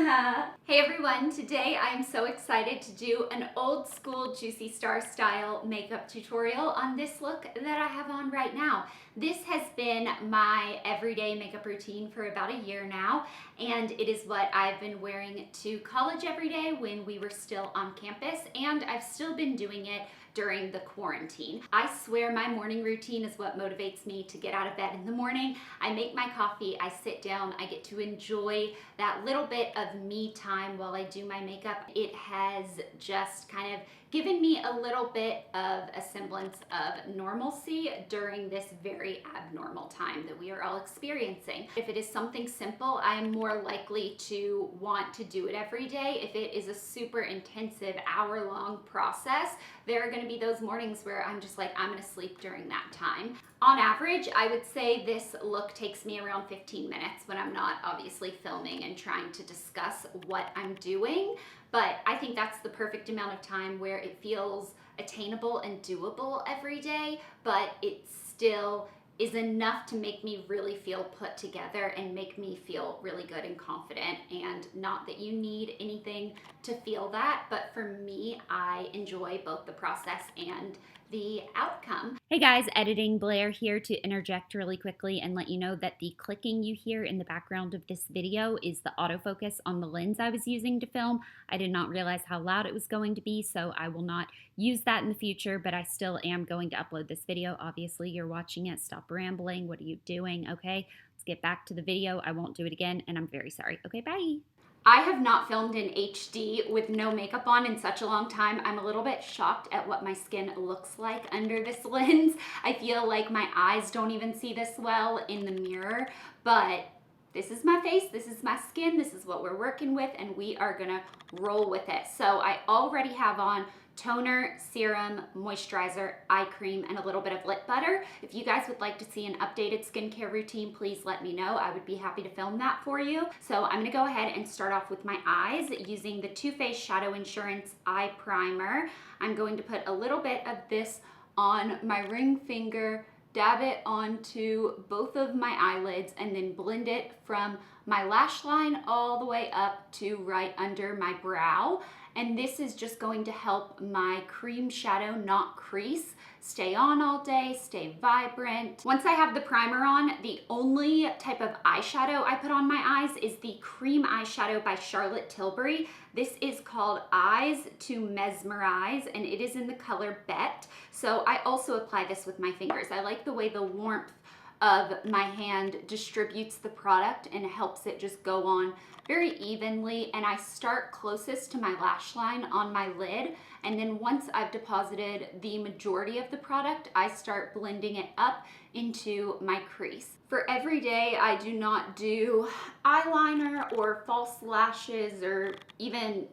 Hey everyone, today I am so excited to do an old school JuicyStar style makeup tutorial on this look that I have on right now. This has been my everyday makeup routine for about a year now, and it is what I've been wearing to college every day when we were still on campus, and I've still been doing it during the quarantine. I swear my morning routine is what motivates me to get out of bed in the morning. I make my coffee, I sit down, I get to enjoy that little bit of me time while I do my makeup. It has just kind of given me a little bit of a semblance of normalcy during this very abnormal time that we are all experiencing. If it is something simple, I am more likely to want to do it every day. If it is a super intensive hour-long process, there are going to be those mornings where I'm just like, I'm going to sleep during that time. On average, I would say this look takes me around 15 minutes when I'm not obviously filming and trying to discuss what I'm doing. But I think that's the perfect amount of time where it feels attainable and doable every day, but it still is enough to make me really feel put together and make me feel really good and confident. And not that you need anything to feel that, but for me, I enjoy both the process and the outcome. Hey guys, Editing Blair here to interject really quickly and let you know that the clicking you hear in the background of this video is the autofocus on the lens I was using to film. I did not realize how loud it was going to be, so I will not use that in the future, but I still am going to upload this video. Obviously, you're watching it. Stop rambling. What are you doing? Okay, let's get back to the video. I won't do it again, and I'm very sorry. Okay, bye. I have not filmed in HD with no makeup on in such a long time. I'm a little bit shocked at what my skin looks like under this lens. I feel like my eyes don't even see this well in the mirror, but this is my face, this is my skin, this is what we're working with, and we are gonna roll with it. So I already have on toner, serum, moisturizer, eye cream, and a little bit of lip butter. If you guys would like to see an updated skincare routine, please let me know. I would be happy to film that for you. So I'm gonna go ahead and start off with my eyes using the Too Faced Shadow Insurance Eye Primer. I'm going to put a little bit of this on my ring finger, dab it onto both of my eyelids, and then blend it from my lash line all the way up to right under my brow. And this is just going to help my cream shadow not crease, stay on all day, stay vibrant. Once I have the primer on, the only type of eyeshadow I put on my eyes is the cream eyeshadow by Charlotte Tilbury. This is called Eyes to Mesmerize, and it is in the color Bette. So I also apply this with my fingers. I like the way the warmth of my hand distributes the product and helps it just go on very evenly. And I start closest to my lash line on my lid, and then once I've deposited the majority of the product, I start blending it up into my crease. For every day, I do not do eyeliner or false lashes or even,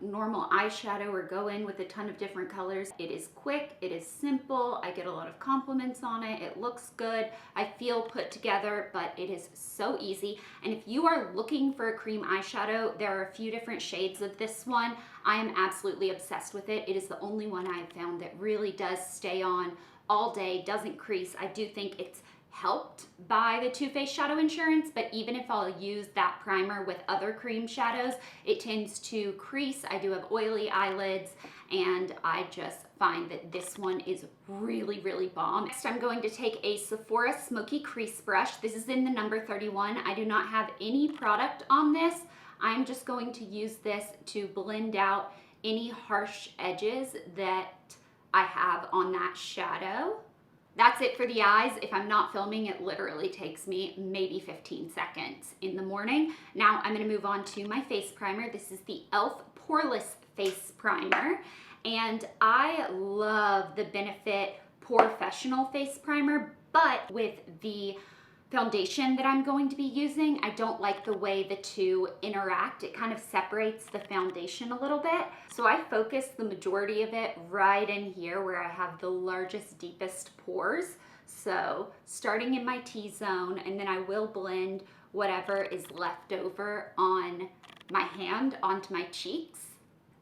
normal eyeshadow or go in with a ton of different colors. It is quick, it is simple, I get a lot of compliments on it, it looks good, I feel put together, but it is so easy. And if you are looking for a cream eyeshadow, there are a few different shades of this one. I am absolutely obsessed with it. It is the only one I have found that really does stay on all day, doesn't crease. I do think it's helped by the Too Faced Shadow Insurance, but even if I'll use that primer with other cream shadows, it tends to crease. I do have oily eyelids, and I just find that this one is really, really bomb. Next, I'm going to take a Sephora Smoky Crease Brush. This is in the number 31. I do not have any product on this. I'm just going to use this to blend out any harsh edges that I have on that shadow. That's it for the eyes. If I'm not filming, it literally takes me maybe 15 seconds in the morning. Now I'm gonna move on to my face primer. This is the e.l.f. Poreless Face Primer. And I love the Benefit Professional Face Primer, but with the foundation that I'm going to be using, I don't like the way the two interact. It kind of separates the foundation a little bit. So I focus the majority of it right in here where I have the largest, deepest pores. So starting in my T-zone, and then I will blend whatever is left over on my hand onto my cheeks.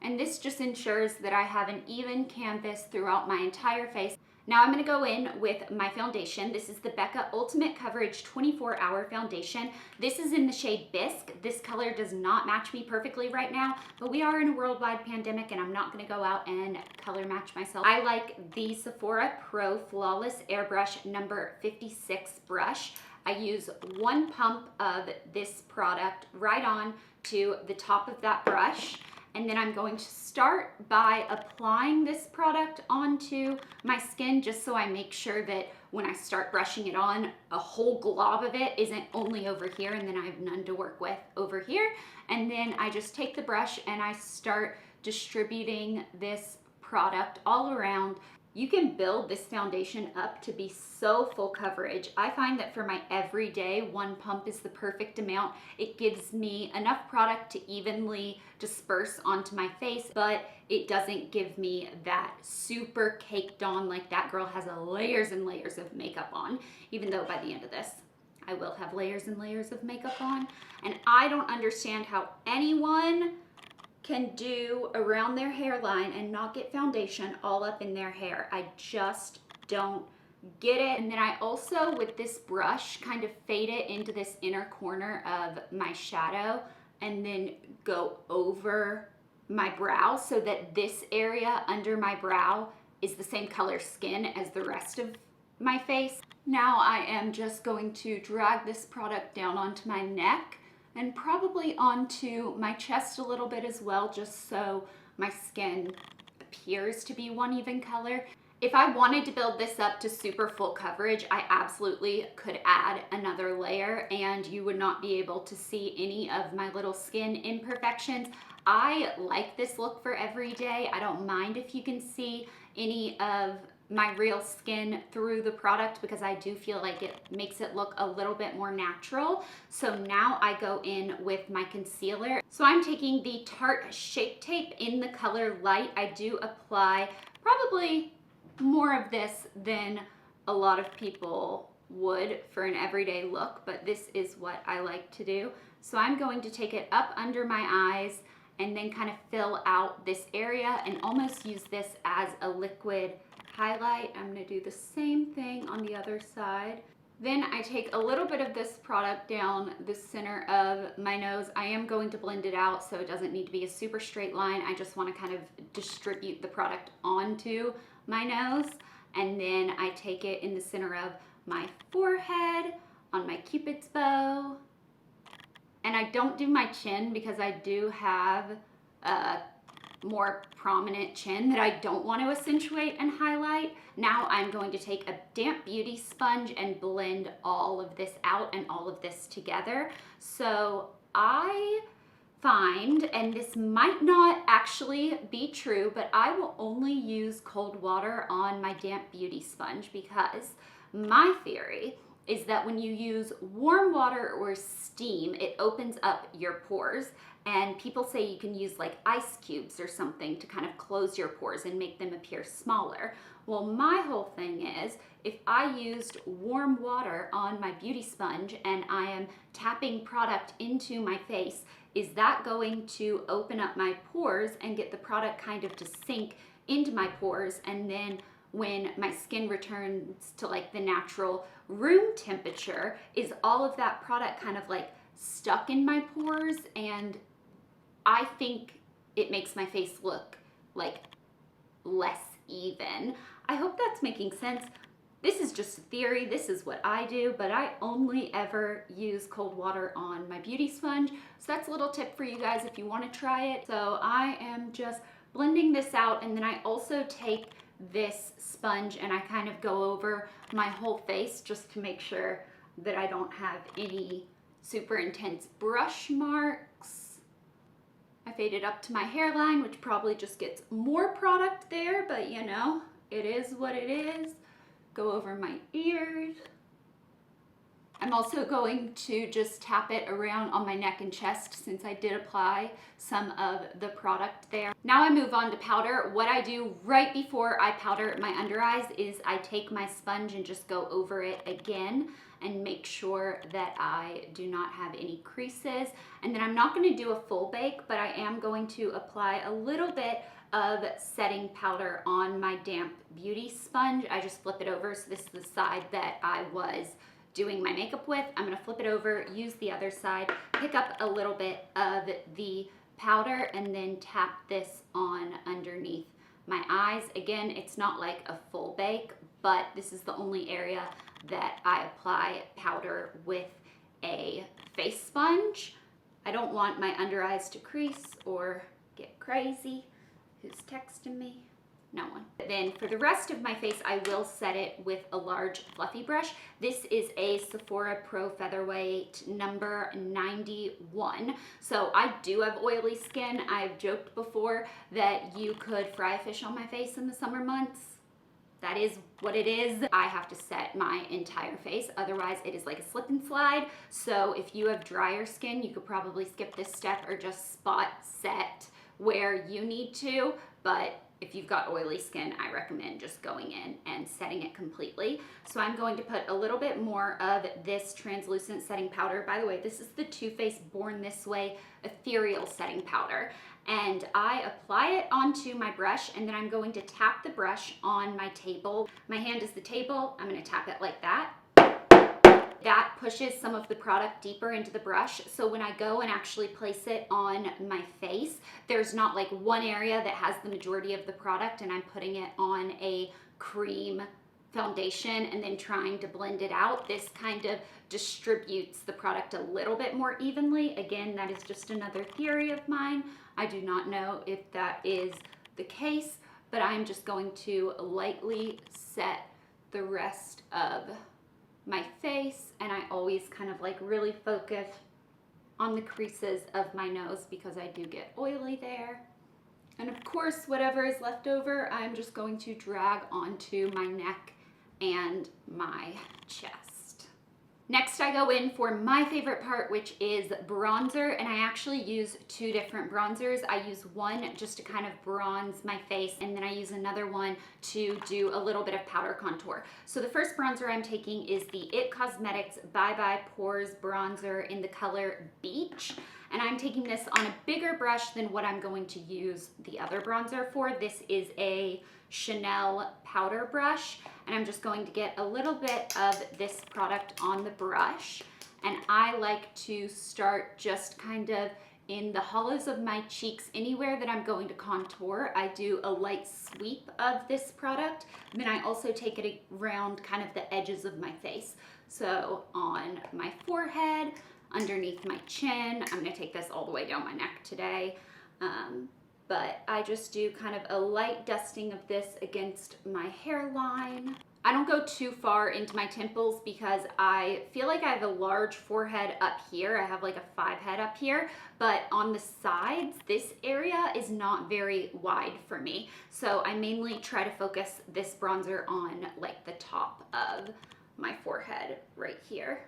And this just ensures that I have an even canvas throughout my entire face. Now I'm gonna go in with my foundation. This is the Bette Ultimate Coverage 24-Hour Foundation. This is in the shade Bisque. This color does not match me perfectly right now, but we are in a worldwide pandemic and I'm not gonna go out and color match myself. I like the Sephora Pro Flawless Airbrush number 56 brush. I use 1 pump of this product right on to the top of that brush. And then I'm going to start by applying this product onto my skin just so I make sure that when I start brushing it on, a whole glob of it isn't only over here and then I have none to work with over here. And then I just take the brush and I start distributing this product all around. You can build this foundation up to be so full coverage. I find that for my everyday, 1 pump is the perfect amount. It gives me enough product to evenly disperse onto my face, but it doesn't give me that super caked on, like that girl has layers and layers of makeup on, even though by the end of this, I will have layers and layers of makeup on. And I don't understand how anyone can do around their hairline and not get foundation all up in their hair. I just don't get it. And then I also, with this brush, kind of fade it into this inner corner of my shadow and then go over my brow so that this area under my brow is the same color skin as the rest of my face. Now I am just going to drag this product down onto my neck and probably onto my chest a little bit as well, just so my skin appears to be one even color. If I wanted to build this up to super full coverage, I absolutely could add another layer and you would not be able to see any of my little skin imperfections. I like this look for every day. I don't mind if you can see any of my real skin through the product because I do feel like it makes it look a little bit more natural. So now I go in with my concealer. So I'm taking the Tarte Shape Tape in the color Light. I do apply probably more of this than a lot of people would for an everyday look, but this is what I like to do. So I'm going to take it up under my eyes and then kind of fill out this area and almost use this as a liquid highlight. I'm gonna do the same thing on the other side. Then I take a little bit of this product down the center of my nose. I am going to blend it out so it doesn't need to be a super straight line. I just want to kind of distribute the product onto my nose. And then I take it in the center of my forehead, on my Cupid's bow. And I don't do my chin because I do have a more prominent chin that I don't want to accentuate and highlight. Now I'm going to take a damp beauty sponge and blend all of this out and all of this together. So I find, and this might not actually be true, but I will only use cold water on my damp beauty sponge because my theory is that when you use warm water or steam, it opens up your pores. And people say you can use like ice cubes or something to kind of close your pores and make them appear smaller. Well, my whole thing is if I used warm water on my beauty sponge and I am tapping product into my face, is that going to open up my pores and get the product kind of to sink into my pores? And then when my skin returns to like the natural room temperature, is all of that product kind of like stuck in my pores? And I think it makes my face look like less even. I hope that's making sense. This is just a theory. This is what I do, but I only ever use cold water on my beauty sponge. So that's a little tip for you guys if you want to try it. So I am just blending this out, and then I also take this sponge and I kind of go over my whole face just to make sure that I don't have any super intense brush marks. I fade it up to my hairline, which probably just gets more product there, but you know, it is what it is. Go over my ears. I'm also going to just tap it around on my neck and chest since I did apply some of the product there. Now I move on to powder. What I do right before I powder my under eyes is I take my sponge and just go over it again. and make sure that I do not have any creases. And then I'm not going to do a full bake, but I am going to apply a little bit of setting powder on my damp beauty sponge. I just flip it over, so this is the side that I was doing my makeup with. I'm going to flip it over, use the other side, pick up a little bit of the powder, and then tap this on underneath my eyes. Again, it's not like a full bake, but this is the only area that I apply powder with a face sponge. I don't want my under eyes to crease or get crazy. Who's texting me? No one. Then for the rest of my face, I will set it with a large fluffy brush. This is a Sephora Pro Featherweight number 91. So I do have oily skin. I've joked before that you could fry a fish on my face in the summer months. That is what it is. I have to set my entire face, otherwise it is like a slip and slide. So if you have drier skin, you could probably skip this step or just spot set where you need to, but if you've got oily skin, I recommend just going in and setting it completely. So I'm going to put a little bit more of this translucent setting powder. By the way, this is the Too Faced Born This Way Ethereal Setting Powder. And I apply it onto my brush, and then I'm going to tap the brush on my table. My hand is the table. I'm going to tap it like that. That pushes some of the product deeper into the brush, so when I go and actually place it on my face, there's not like one area that has the majority of the product and I'm putting it on a cream foundation and then trying to blend it out. This kind of distributes the product a little bit more evenly. Again, that is just another theory of mine. I do not know if that is the case, but I'm just going to lightly set the rest of my face, and I always kind of like really focus on the creases of my nose because I do get oily there. And of course, whatever is left over, I'm just going to drag onto my neck and my chest. Next, I go in for my favorite part, which is bronzer, and I actually use two different bronzers. I use one just to kind of bronze my face, and then I use another one to do a little bit of powder contour. So the first bronzer I'm taking is the IT Cosmetics Bye Bye Pores bronzer in the color Beach. And I'm taking this on a bigger brush than what I'm going to use the other bronzer for. This is a Chanel powder brush, and I'm just going to get a little bit of this product on the brush. And I like to start just kind of in the hollows of my cheeks, anywhere that I'm going to contour. I do a light sweep of this product. Then I also take it around kind of the edges of my face. So on my forehead, underneath my chin. I'm gonna take this all the way down my neck today. But I just do kind of a light dusting of this against my hairline. I don't go too far into my temples because I feel like I have a large forehead up here. I have like a 5 head up here, but on the sides, this area is not very wide for me. So I mainly try to focus this bronzer on like the top of my forehead right here.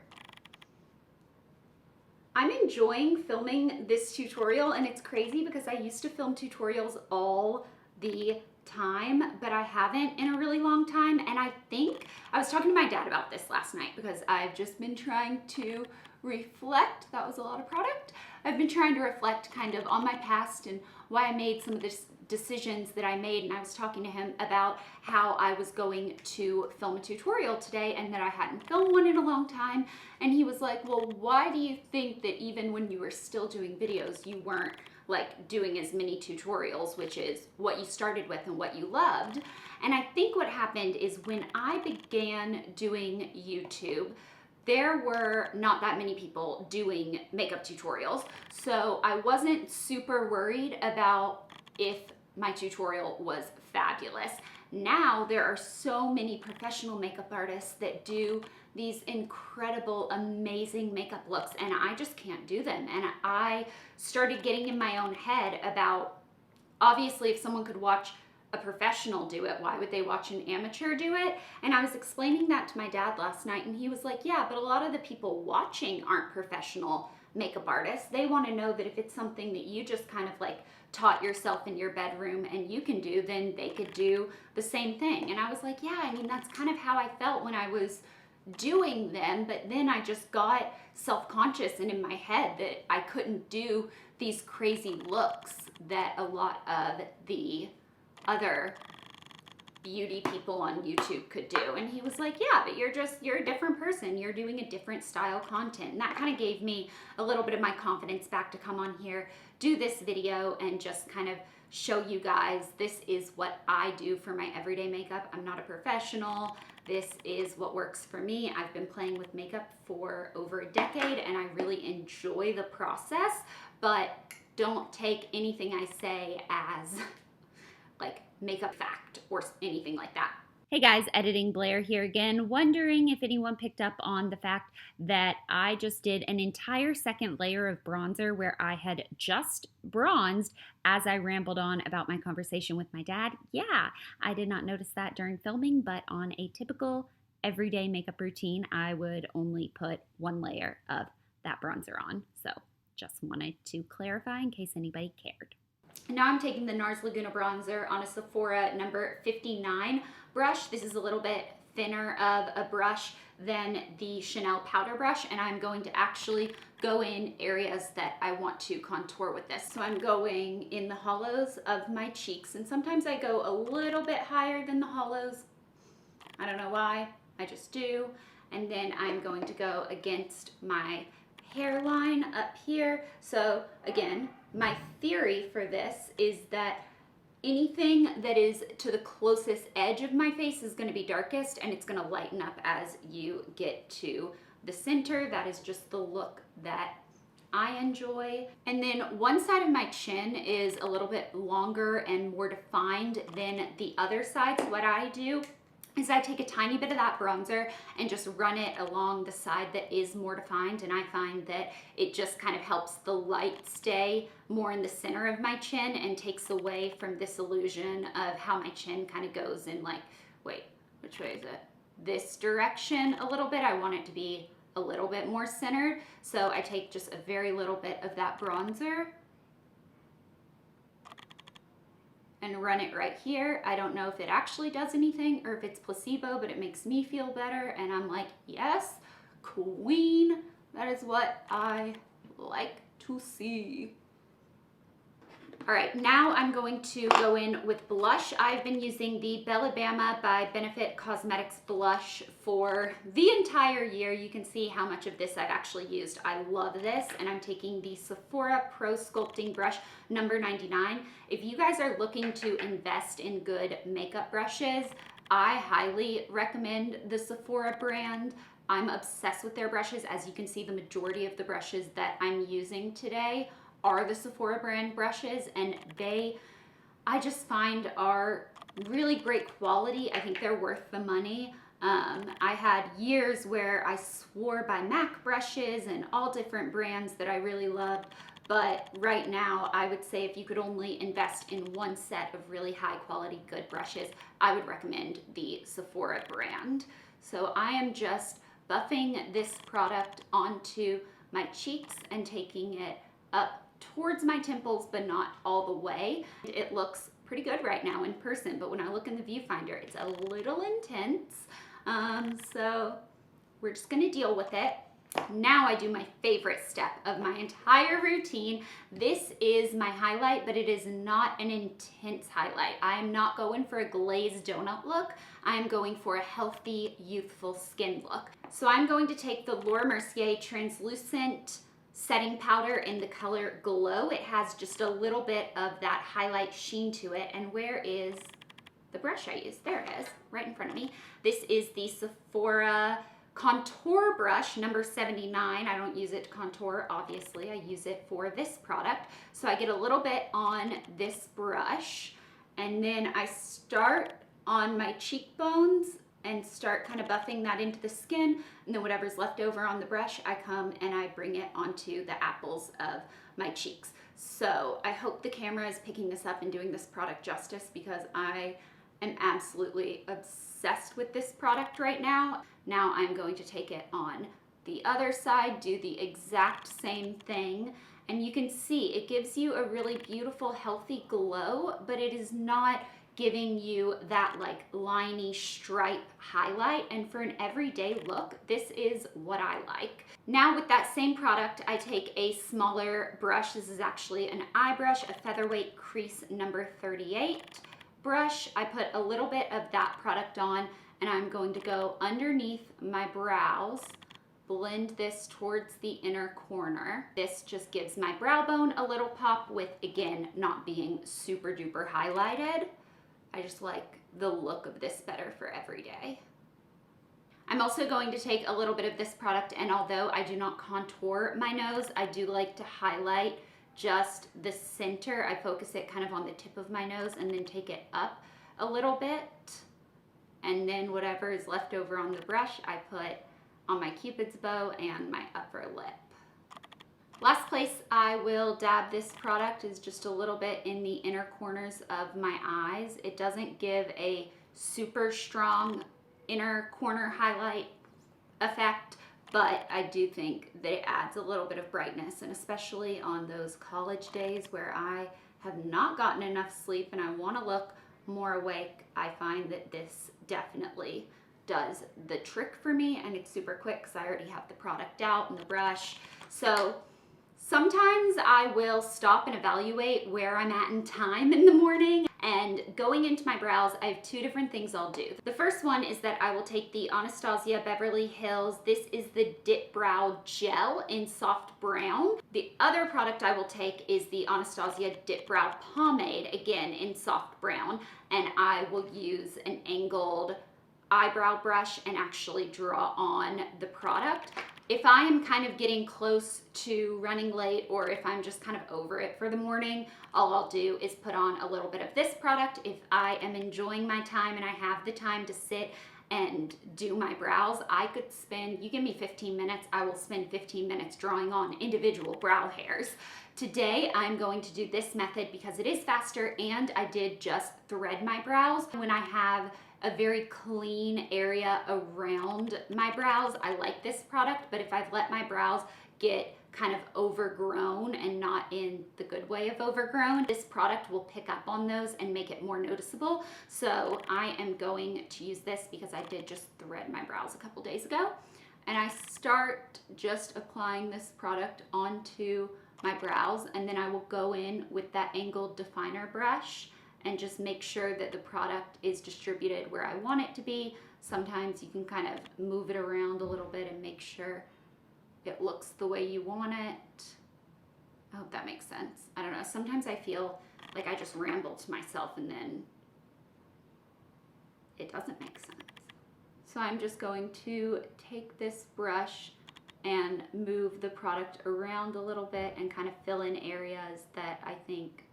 I'm enjoying filming this tutorial, and it's crazy because I used to film tutorials all the time, but I haven't in a really long time. And I think I was talking to my dad about this last night because I've just been trying to reflect. That was a lot of product. I've been trying to reflect kind of on my past and why I made some of the decisions that I made, and I was talking to him about how I was going to film a tutorial today and that I hadn't filmed one in a long time, and he was like, well, why do you think that even when you were still doing videos you weren't like doing as many tutorials, which is what you started with and what you loved? And I think what happened is when I began doing YouTube, there were not that many people doing makeup tutorials, so I wasn't super worried about if my tutorial was fabulous. Now there are so many professional makeup artists that do these incredible, amazing makeup looks, and I just can't do them. And I started getting in my own head about, obviously, if someone could watch a professional do it, why would they watch an amateur do it? And I was explaining that to my dad last night, and he was like, yeah, but a lot of the people watching aren't professional makeup artists. They want to know that if it's something that you just kind of like taught yourself in your bedroom and you can do, then they could do the same thing. And I was like, yeah, I mean, that's kind of how I felt when I was doing them, but then I just got self-conscious and in my head that I couldn't do these crazy looks that a lot of the other beauty people on YouTube could do. And he was like, yeah, but you're a different person. You're doing a different style content. And that kind of gave me a little bit of my confidence back to come on here, do this video, and just kind of show you guys this is what I do for my everyday makeup. I'm not a professional. This is what works for me. I've been playing with makeup for over a decade and I really enjoy the process, but don't take anything I say as like makeup fact or anything like that. Hey guys, Editing Blair here again, wondering if anyone picked up on the fact that I just did an entire second layer of bronzer where I had just bronzed as I rambled on about my conversation with my dad. Yeah, I did not notice that during filming, but on a typical everyday makeup routine, I would only put one layer of that bronzer on. So just wanted to clarify in case anybody cared. Now I'm taking the NARS Laguna bronzer on a Sephora number 59 brush. This is a little bit thinner of a brush than the Chanel powder brush, and I'm going to actually go in areas that I want to contour with this. So I'm going in the hollows of my cheeks, and sometimes I go a little bit higher than the hollows. I don't know why, I just do. And then I'm going to go against my hairline up here. So again, my theory for this is that anything that is to the closest edge of my face is going to be darkest, and it's going to lighten up as you get to the center. That is just the look that I enjoy. And then one side of my chin is a little bit longer and more defined than the other side. So what I do is I take a tiny bit of that bronzer and just run it along the side that is more defined, and I find that it just kind of helps the light stay more in the center of my chin and takes away from this illusion of how my chin kind of goes in like, wait, which way is it? This direction a little bit. I want it to be a little bit more centered. So I take just a very little bit of that bronzer and run it right here. I don't know if it actually does anything or if it's placebo, but it makes me feel better. And I'm like, yes, queen. That is what I like to see. All right, now I'm going to go in with blush. I've been using the Bellabama by Benefit Cosmetics blush for the entire year. You can see how much of this I've actually used. I love this, and I'm taking the Sephora Pro Sculpting Brush number 99. If you guys are looking to invest in good makeup brushes, I highly recommend the Sephora brand. I'm obsessed with their brushes. As you can see, the majority of the brushes that I'm using today are the Sephora brand brushes, and I just find are really great quality. I think they're worth the money. I had years where I swore by MAC brushes and all different brands that I really loved, but right now I would say if you could only invest in one set of really high quality good brushes, I would recommend the Sephora brand. So I am just buffing this product onto my cheeks and taking it up towards my temples, but not all the way. It looks pretty good right now in person, but when I look in the viewfinder, it's a little intense. So we're just gonna deal with it. Now I do my favorite step of my entire routine. This is my highlight, but it is not an intense highlight. I'm not going for a glazed donut look. I'm going for a healthy, youthful skin look. So I'm going to take the Laura Mercier translucent setting powder in the color Glow. It has just a little bit of that highlight sheen to it. And where is the brush I used? There it is, right in front of me. This is the Sephora contour brush number 79. I don't use it to contour, obviously. I use it for this product. So I get a little bit on this brush, and then I start on my cheekbones and start kind of buffing that into the skin, and then whatever's left over on the brush, I come and I bring it onto the apples of my cheeks. So I hope the camera is picking this up and doing this product justice, because I am absolutely obsessed with this product right now. Now I'm going to take it on the other side, do the exact same thing, and you can see it gives you a really beautiful, healthy glow, but it is not giving you that like liney stripe highlight. And for an everyday look, this is what I like. Now with that same product, I take a smaller brush. This is actually an eye brush, a featherweight crease number 38 brush. I put a little bit of that product on, and I'm going to go underneath my brows, blend this towards the inner corner. This just gives my brow bone a little pop with, again, not being super duper highlighted. I just like the look of this better for every day. I'm also going to take a little bit of this product, and although I do not contour my nose, I do like to highlight just the center. I focus it kind of on the tip of my nose and then take it up a little bit. And then whatever is left over on the brush, I put on my Cupid's bow and my upper lip. Last place I will dab this product is just a little bit in the inner corners of my eyes. It doesn't give a super strong inner corner highlight effect, but I do think that it adds a little bit of brightness, and especially on those college days where I have not gotten enough sleep and I want to look more awake, I find that this definitely does the trick for me, and it's super quick because I already have the product out and the brush. So sometimes I will stop and evaluate where I'm at in time in the morning, and going into my brows, I have two different things I'll do. The first one is that I will take the Anastasia Beverly Hills. This is the Dip Brow Gel in soft brown. The other product I will take is the Anastasia Dip Brow Pomade, again in soft brown, and I will use an angled eyebrow brush and actually draw on the product. If I am kind of getting close to running late, or if I'm just kind of over it for the morning, all I'll do is put on a little bit of this product. If I am enjoying my time and I have the time to sit and do my brows, I could spend, you give me 15 minutes, I will spend 15 minutes drawing on individual brow hairs. Today, I'm going to do this method because it is faster, and I did just thread my brows. When I have a very clean area around my brows, I like this product, but if I've let my brows get kind of overgrown, and not in the good way of overgrown, this product will pick up on those and make it more noticeable. So I am going to use this because I did just thread my brows a couple days ago. And I start just applying this product onto my brows, and then I will go in with that angled definer brush and just make sure that the product is distributed where I want it to be. Sometimes you can kind of move it around a little bit and make sure it looks the way you want it. I hope that makes sense. I don't know, sometimes I feel like I just ramble to myself and then it doesn't make sense. So I'm just going to take this brush and move the product around a little bit and kind of fill in areas that I think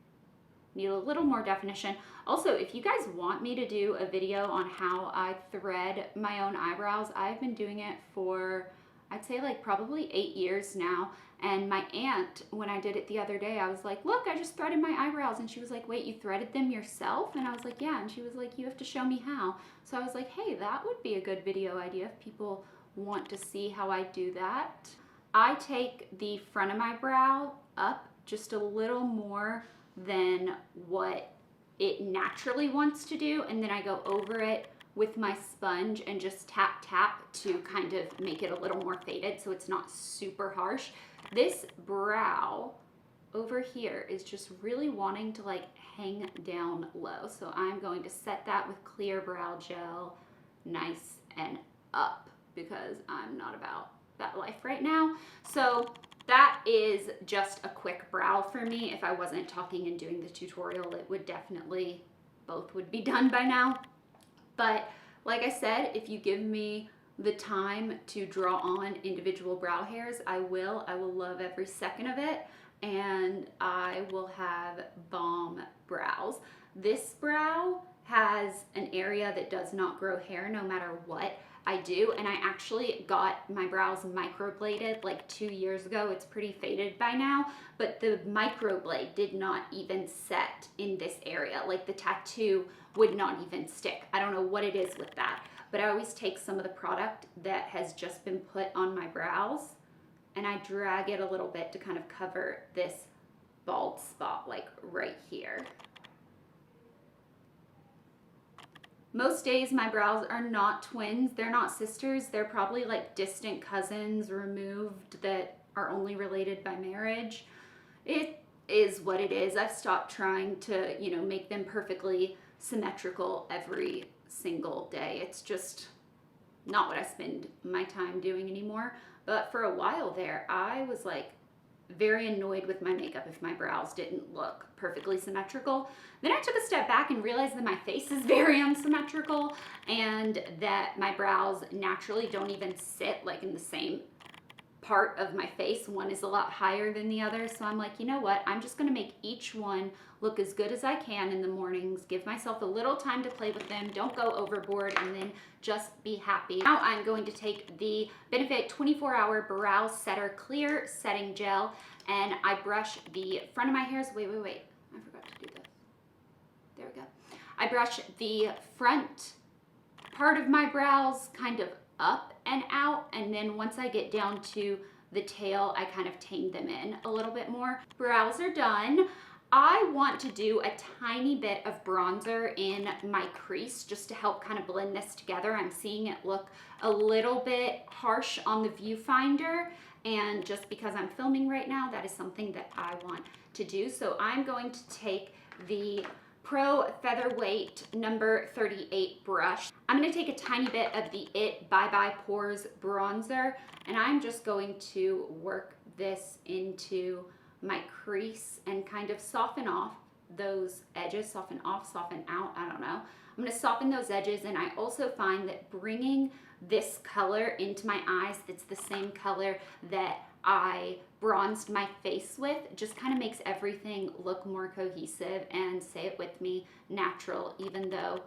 need a little more definition. Also, if you guys want me to do a video on how I thread my own eyebrows, I've been doing it for, I'd say like probably 8 years now. And my aunt, when I did it the other day, I was like, look, I just threaded my eyebrows. And she was like, wait, you threaded them yourself? And I was like, yeah. And she was like, you have to show me how. So I was like, hey, that would be a good video idea if people want to see how I do that. I take the front of my brow up just a little more than what it naturally wants to do, and then I go over it with my sponge and just tap tap to kind of make it a little more faded so it's not super harsh. This brow over here is just really wanting to like hang down low, so I'm going to set that with clear brow gel, nice and up, because I'm not about that life right now. So that is just a quick brow for me. If I wasn't talking and doing the tutorial, it would definitely, both would be done by now. But like I said, if you give me the time to draw on individual brow hairs, I will. I will love every second of it, and I will have bomb brows. This brow has an area that does not grow hair no matter what I do, and I actually got my brows microbladed like 2 years ago. It's pretty faded by now, but the microblade did not even set in this area. Like the tattoo would not even stick. I don't know what it is with that, but I always take some of the product that has just been put on my brows and I drag it a little bit to kind of cover this bald spot like right here. Most days my brows are not twins. They're not sisters. They're probably like distant cousins removed that are only related by marriage. It is what it is. I've stopped trying to, make them perfectly symmetrical every single day. It's just not what I spend my time doing anymore. But for a while there, I was like very annoyed with my makeup if my brows didn't look perfectly symmetrical. Then I took a step back and realized that my face is very unsymmetrical and that my brows naturally don't even sit like in the same part of my face. One is a lot higher than the other. So I'm like, you know what? I'm just gonna make each one look as good as I can in the mornings, give myself a little time to play with them, don't go overboard, and then just be happy. Now I'm going to take the Benefit 24-Hour Brow Setter Clear Setting Gel, and I brush the front of my hairs. Wait. I forgot to do this. There we go. I brush the front part of my brows kind of up and out, and then once I get down to the tail, I kind of tame them in a little bit more. Brows are done. I want to do a tiny bit of bronzer in my crease just to help kind of blend this together. I'm seeing it look a little bit harsh on the viewfinder, and just because I'm filming right now, that is something that I want to do. So I'm going to take the Pro Featherweight number 38 brush. I'm going to take a tiny bit of the It Bye Bye Pores bronzer, and I'm just going to work this into my crease and kind of soften off those edges. Soften off, soften out, I don't know. I'm going to soften those edges, and I also find that bringing this color into my eyes, that's the same color that I bronzed my face with, just kind of makes everything look more cohesive and, say it with me, natural, even though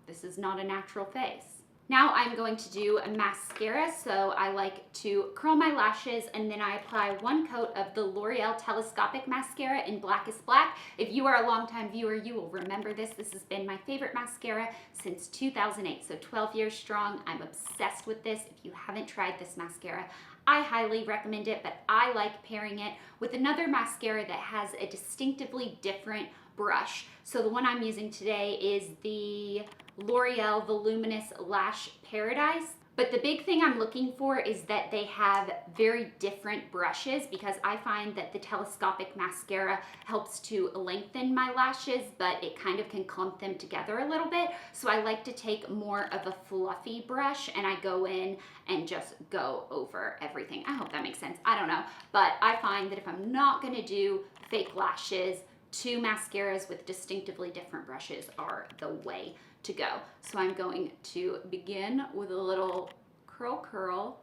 this is not a natural face. Now I'm going to do a mascara, so I like to curl my lashes and then I apply one coat of the L'Oreal Telescopic Mascara in Blackest Black. If you are a longtime viewer, you will remember this. This has been my favorite mascara since 2008, so 12 years strong. I'm obsessed with this. If you haven't tried this mascara, I highly recommend it, but I like pairing it with another mascara that has a distinctively different brush. So the one I'm using today is the L'Oreal Voluminous Lash Paradise. But the big thing I'm looking for is that they have very different brushes, because I find that the telescopic mascara helps to lengthen my lashes, but it kind of can clump them together a little bit. So I like to take more of a fluffy brush and I go in and just go over everything. I hope that makes sense. I don't know. But I find that if I'm not gonna do fake lashes, two mascaras with distinctively different brushes are the way to go. So I'm going to begin with a little curl.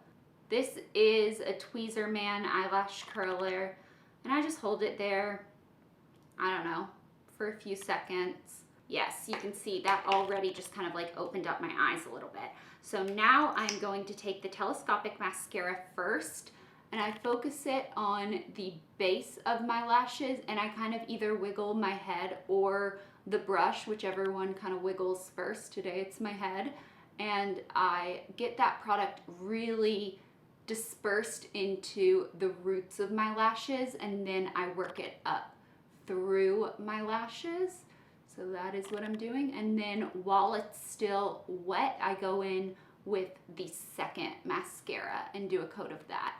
This is a Tweezerman eyelash curler, and I just hold it there, I don't know, for a few seconds. Yes, you can see that already just kind of like opened up my eyes a little bit. So now I'm going to take the telescopic mascara first, and I focus it on the base of my lashes, and I kind of either wiggle my head or the brush, whichever one kind of wiggles first. Today it's my head, and I get that product really dispersed into the roots of my lashes, and then I work it up through my lashes. So that is what I'm doing, and then while it's still wet, I go in with the second mascara and do a coat of that.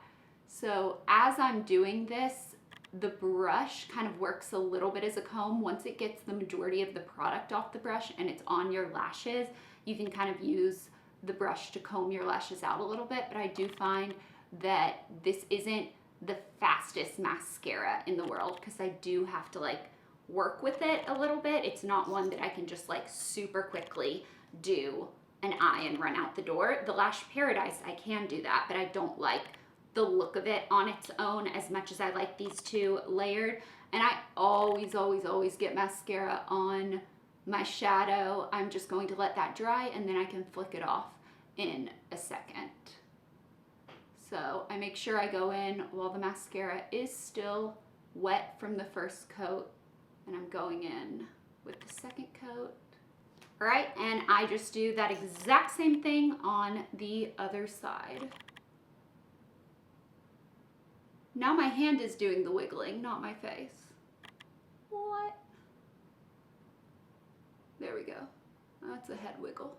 So as I'm doing this, the brush kind of works a little bit as a comb. Once it gets the majority of the product off the brush and it's on your lashes, you can kind of use the brush to comb your lashes out a little bit. But I do find that this isn't the fastest mascara in the world, because I do have to like work with it a little bit. It's not one that I can just like super quickly do an eye and run out the door. The Lash Paradise, I can do that, but I don't like the look of it on its own as much as I like these two layered. And I always get mascara on my shadow. I'm just going to let that dry, and then I can flick it off in a second. So I make sure I go in while the mascara is still wet from the first coat, and I'm going in with the second coat. All right, and I just do that exact same thing on the other side. Now my hand is doing the wiggling, not my face. What? There we go. That's a head wiggle.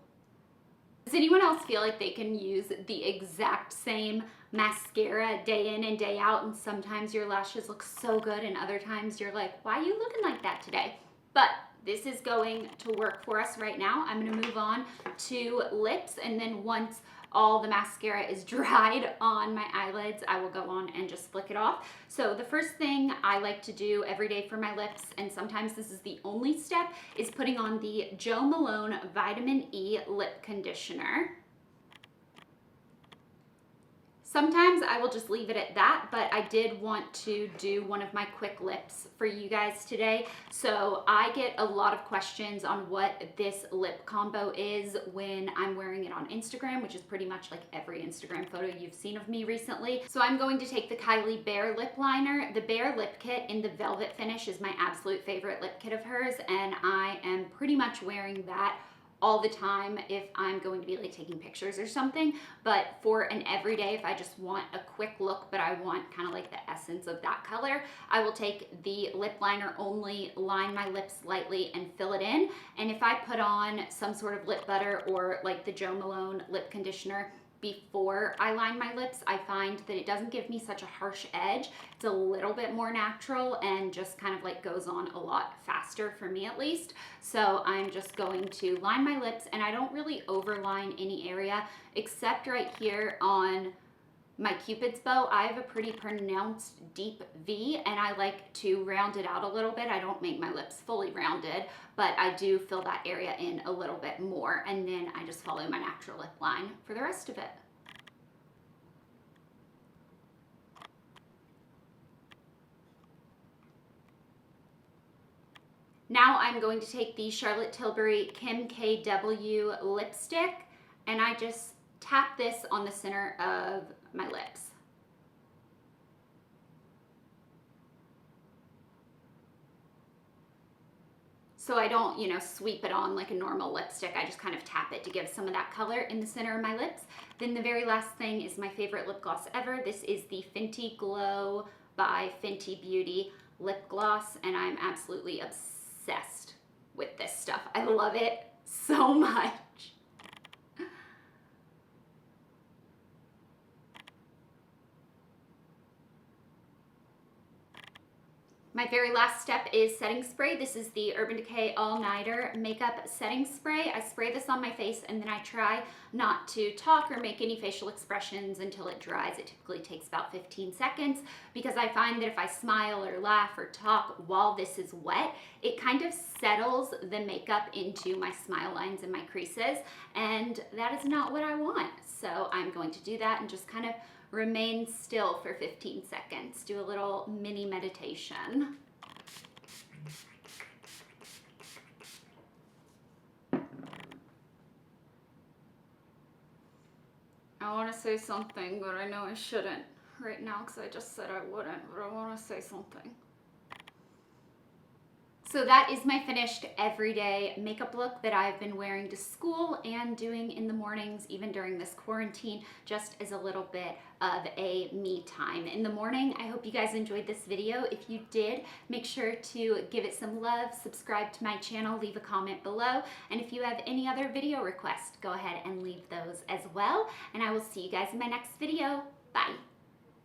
Does anyone else feel like they can use the exact same mascara day in and day out, and sometimes your lashes look so good and other times you're like, why are you looking like that today? But this is going to work for us right now. I'm gonna move on to lips, and then once all the mascara is dried on my eyelids, I will go on and just flick it off. So the first thing I like to do every day for my lips, and sometimes this is the only step, is putting on the Jo Malone Vitamin E Lip Conditioner. Sometimes I will just leave it at that, but I did want to do one of my quick lips for you guys today. So I get a lot of questions on what this lip combo is when I'm wearing it on Instagram, which is pretty much like every Instagram photo you've seen of me recently. So I'm going to take the Kylie Bare lip liner. The Bare lip kit in the velvet finish is my absolute favorite lip kit of hers, and I am pretty much wearing that all the time if I'm going to be like taking pictures or something. But for an everyday, if I just want a quick look but I want kind of like the essence of that color, I will take the lip liner only, line my lips lightly and fill it in. And if I put on some sort of lip butter or like the Jo Malone lip conditioner before I line my lips, I find that it doesn't give me such a harsh edge. It's a little bit more natural and just kind of like goes on a lot faster for me at least. So I'm just going to line my lips, and I don't really overline any area except right here on my Cupid's bow. I have a pretty pronounced deep V, and I like to round it out a little bit. I don't make my lips fully rounded, but I do fill that area in a little bit more, and then I just follow my natural lip line for the rest of it. Now I'm going to take the Charlotte Tilbury Kim KW lipstick, and I just tap this on the center of my lips. So I don't, sweep it on like a normal lipstick. I just kind of tap it to give some of that color in the center of my lips. Then the very last thing is my favorite lip gloss ever. This is the Fenty Glow by Fenty Beauty lip gloss, and I'm absolutely obsessed with this stuff. I love it so much. My very last step is setting spray. This is the Urban Decay All Nighter Makeup Setting Spray. I spray this on my face, and then I try not to talk or make any facial expressions until it dries. It typically takes about 15 seconds because I find that if I smile or laugh or talk while this is wet, it kind of settles the makeup into my smile lines and my creases, and that is not what I want. So I'm going to do that and just kind of remain still for 15 seconds. Do a little mini meditation. I want to say something, but I know I shouldn't right now because I just said I wouldn't, but I want to say something. So that is my finished everyday makeup look that I've been wearing to school and doing in the mornings, even during this quarantine, just as a little bit of a me time in the morning. I hope you guys enjoyed this video. If you did, make sure to give it some love, subscribe to my channel, leave a comment below, and if you have any other video requests, go ahead and leave those as well. And I will see you guys in my next video. Bye.